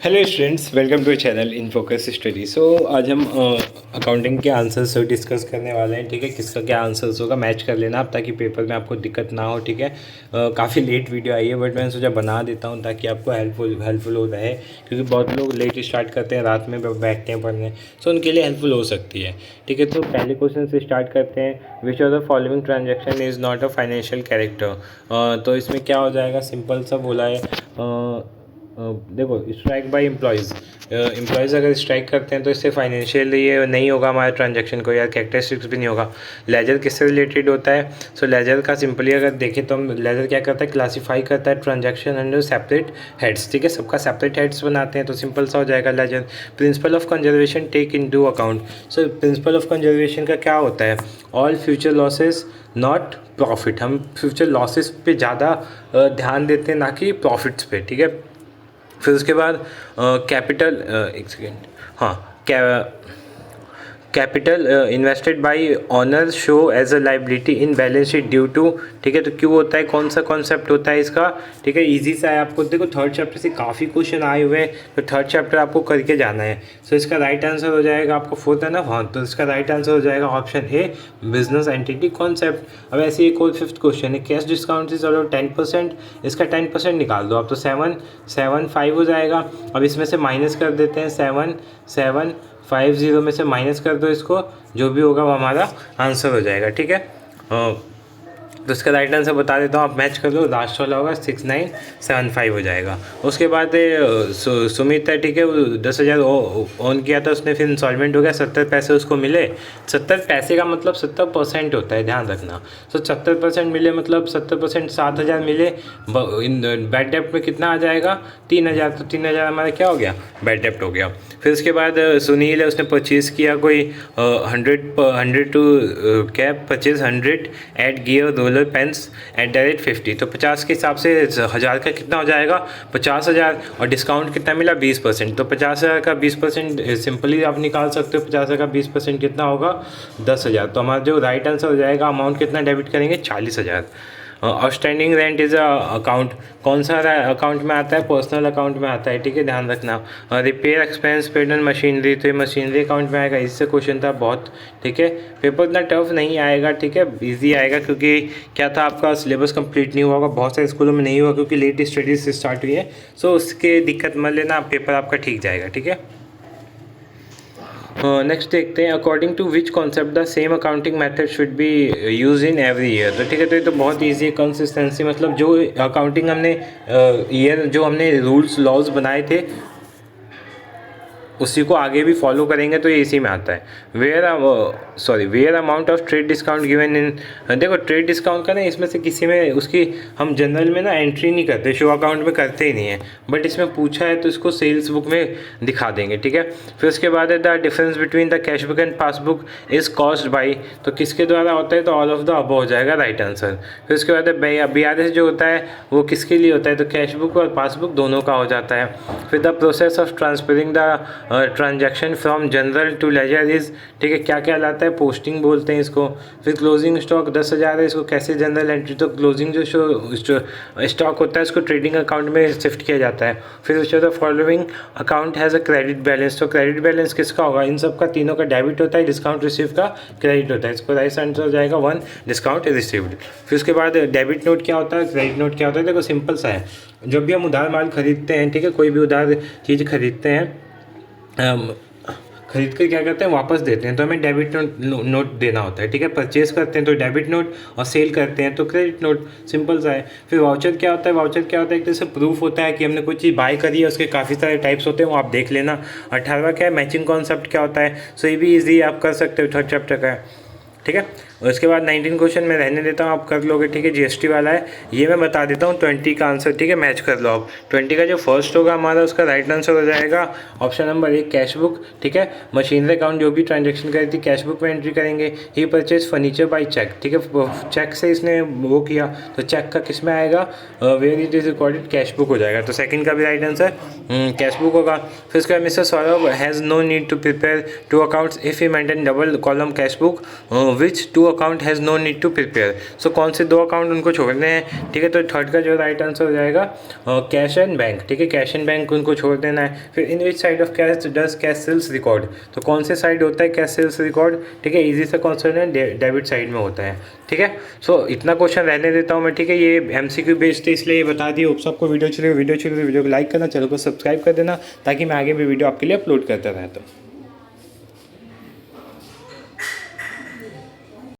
Hello students, welcome to channel in focus study. आज हम accounting के आंसर्स डिस्कस करने वाले हैं। ठीक है, किसका क्या आंसर्स होगा मैच कर लेना आप, ताकि पेपर में आपको दिक्कत ना हो। ठीक है, काफ़ी लेट वीडियो आई है बट मैंने सोचा बना देता हूँ ताकि आपको हेल्पफुल हो रहे, क्योंकि बहुत लोग लेट स्टार्ट करते हैं, रात में बैठते हैं पढ़ने, सो उनके लिए हेल्पफुल हो सकती है। ठीक है, तो पहले क्वेश्चन से स्टार्ट करते हैं। Which of the following transaction is not a financial character. तो इसमें क्या हो जाएगा, सिंपल सा बोला है। देखो, स्ट्राइक बाय एम्प्लॉयज़ अगर स्ट्राइक करते हैं तो इससे फाइनेंशियल ये नहीं होगा हमारे ट्रांजैक्शन को, या कैरेक्टरिस्टिक्स भी नहीं होगा। लेजर किससे रिलेटेड होता है? सो लेजर का सिंपली अगर देखें तो हम लेजर क्या करता है, क्लासीफाई करता है ट्रांजैक्शन अंडर सेपरेट हेड्स। ठीक है, सबका सेपरेट हेड्स बनाते हैं, तो सिंपल सा हो जाएगा ledger. Principle of conservation take into account. So principle of conservation का क्या होता है? All future losses not profit. हम फ्यूचर लॉसेस पे ज़्यादा ध्यान देते हैं, ना कि प्रॉफिट्स पे। ठीक है, फिर उसके बाद कैपिटल, एक सेकेंड, हाँ, capital invested by owners show as a liability in balance sheet due to. ठीक है, तो क्यों होता है, कौन सा कॉन्सेप्ट होता है इसका? ठीक है, इजी सा है, आपको देखो थर्ड चैप्टर से काफ़ी क्वेश्चन आए हुए हैं, तो थर्ड चैप्टर आपको करके जाना है। सो इसका राइट आंसर हो जाएगा, आपको फोर्थ है ना, हाँ, तो इसका राइट आंसर हो जाएगा option A, business entity concept. अब ऐसे एक और फिफ्थ क्वेश्चन है, कैश डिस्काउंट इज अराउंड 10%, इसका 10% निकाल दो आप, तो 775 हो जाएगा। अब इसमें से माइनस कर देते हैं, 7750 में से माइनस कर दो इसको, जो भी होगा वो हमारा आंसर हो जाएगा। ठीक है, तो इसका राइट आंसर बता देता हूँ, आप मैच कर लो, लास्ट वाला होगा 6975 हो जाएगा। उसके बाद सुमित है, ठीक है, वो 10,000 ऑन किया था उसने, फिर इंस्टॉलमेंट हो गया, 70 पैसे उसको मिले। 70 पैसे का मतलब 70% होता है, ध्यान रखना। तो 70% मिले मतलब 70%, 7,000 मिले। बैड डेप्ट में कितना आ जाएगा? 3,000। तो 3,000 हमारा क्या हो गया? बैड डेप्ट हो गया। फिर उसके बाद सुनील है, उसने परचेज़ किया कोई 100 टू क्या purchase 100 at gear roller pens at the rate 50। तो 50 के हिसाब से 1,000 का कितना हो जाएगा? 50,000। और डिस्काउंट कितना मिला? 20%। तो 50,000 का 20% सिंपली आप निकाल सकते हो। 50,000 का 20% कितना होगा? 10,000। तो हमारा जो राइट आंसर हो जाएगा, अमाउंट कितना डेबिट करेंगे? 40,000। Outstanding rent is a account, कौन सा अकाउंट में आता है? पर्सनल अकाउंट में आता है। ठीक है, ध्यान रखना। Repair expense paid on machinery, तो ये मशीनरी अकाउंट में आएगा। इससे क्वेश्चन था बहुत। ठीक है, पेपर इतना टफ नहीं आएगा। ठीक है, इजी आएगा, क्योंकि क्या था, आपका सिलेबस कंप्लीट नहीं हुआ होगा, बहुत सारे स्कूलों में नहीं हुआ, क्योंकि लेट स्टडीज स्टार्ट हुई है। सो उसके दिक्कत मत लेना, पेपर आपका ठीक जाएगा। ठीक है, नेक्स्ट देखते हैं, according to which concept the same accounting method should be use in every year. तो ठीक है, तो ये तो बहुत ईजी है। कंसिस्टेंसी मतलब जो अकाउंटिंग हमने ईयर जो हमने रूल्स लॉज बनाए थे, उसी को आगे भी फॉलो करेंगे, तो ये इसी में आता है। Where amount of trade discount given in. देखो, ट्रेड डिस्काउंट का ना, इसमें से किसी में उसकी हम जनरल में ना एंट्री नहीं करते, शो अकाउंट में करते ही नहीं है, बट इसमें पूछा है तो इसको सेल्स बुक में दिखा देंगे। ठीक है, फिर उसके बाद है the difference between the cash book and passbook is caused by. तो किसके द्वारा होता है? तो ऑल ऑफ द अबव हो जाएगा राइट आंसर। फिर उसके बाद BRS जो होता है वो किसके लिए होता है? तो कैश बुक और पासबुक दोनों का हो जाता है। फिर the process of transferring the transaction from journal to ledger is. ठीक है, क्या क्या लाता है? पोस्टिंग बोलते हैं इसको। फिर क्लोजिंग स्टॉक 10,000 है, इसको कैसे जनरल एंट्री? तो क्लोजिंग जो स्टॉक होता है इसको ट्रेडिंग अकाउंट में शिफ्ट किया जाता है। फिर उसके बाद following account has a credit balance. तो क्रेडिट बैलेंस किसका होगा? इन सब का तीनों का डेबिट होता है, डिस्काउंट रिसीव का क्रेडिट होता है। इसको राइट आंसर हो जाएगा 1, डिस्काउंट रिसीव्ड। फिर उसके बाद डेबिट नोट क्या होता है, क्रेडिट नोट क्या होता है? देखो, सिंपल सा है। जब भी हम उधार माल खरीदते हैं, ठीक है, कोई भी उधार चीज़ खरीदते हैं, खरीद कर क्या करते हैं, वापस देते हैं, तो हमें डेबिट नोट देना होता है। ठीक है, परचेज करते हैं तो डेबिट नोट, और सेल करते हैं तो क्रेडिट नोट, सिंपल सा है। फिर वाउचर क्या होता है? वाउचर क्या होता है? एक तरह से प्रूफ होता है कि हमने कोई चीज़ बाय करी है, उसके काफ़ी सारे टाइप्स होते हैं, वो आप देख लेना। 18वां क्या है? मैचिंग कॉन्सेप्ट क्या होता है? सो ये भी ईजी आप कर सकते हो, थर्ड चैप्टर का है। ठीक है, और उसके बाद 19 क्वेश्चन मैं रहने देता हूँ, आप कर लोगे। ठीक है, GST वाला है, ये मैं बता देता हूँ 20 का आंसर। ठीक है, मैच कर लो आप। 20 का जो फर्स्ट होगा हमारा, उसका राइट आंसर हो जाएगा ऑप्शन नंबर 1, कैश बुक। ठीक है, मशीनरी अकाउंट जो भी ट्रांजेक्शन करी थी कैश बुक में एंट्री करेंगे। ही परचेज फर्नीचर बाई चेक। ठीक है, चेक से इसने वो किया, तो चेक का किस में आएगा? Where it is recorded, cash book हो जाएगा। तो सेकंड का भी राइट आंसर कैश बुक होगा। फिर उसके बाद mister Saurabh has no need to prepare 2 accounts if he maintain double column cash book which 2 account has no need to prepare. So कौन से 2 अकाउंट उनको छोड़ने हैं, ठीक है। तो थर्ड का जो राइट आंसर हो जाएगा कैश एंड बैंक, ठीक है। कैश एंड बैंक उनको छोड़ देना है। फिर in which side of cash does cash sales record, तो कौन से साइड होता है कैश सेल्स रिकॉर्ड, ठीक है। इजी सा क्वेश्चन है, डेबिट साइड में होता है, ठीक है। सो इतना क्वेश्चन रहने देता हूँ मैं, ठीक है। ये MCQ बेस्ड थे इसलिए ये बता दिए। सबको वीडियो चले तो वीडियो को लाइक करना, चैनल को सब्सक्राइब कर देना ताकि मैं आगे भी वीडियो आपके लिए अपलोड करता रहता हूँ।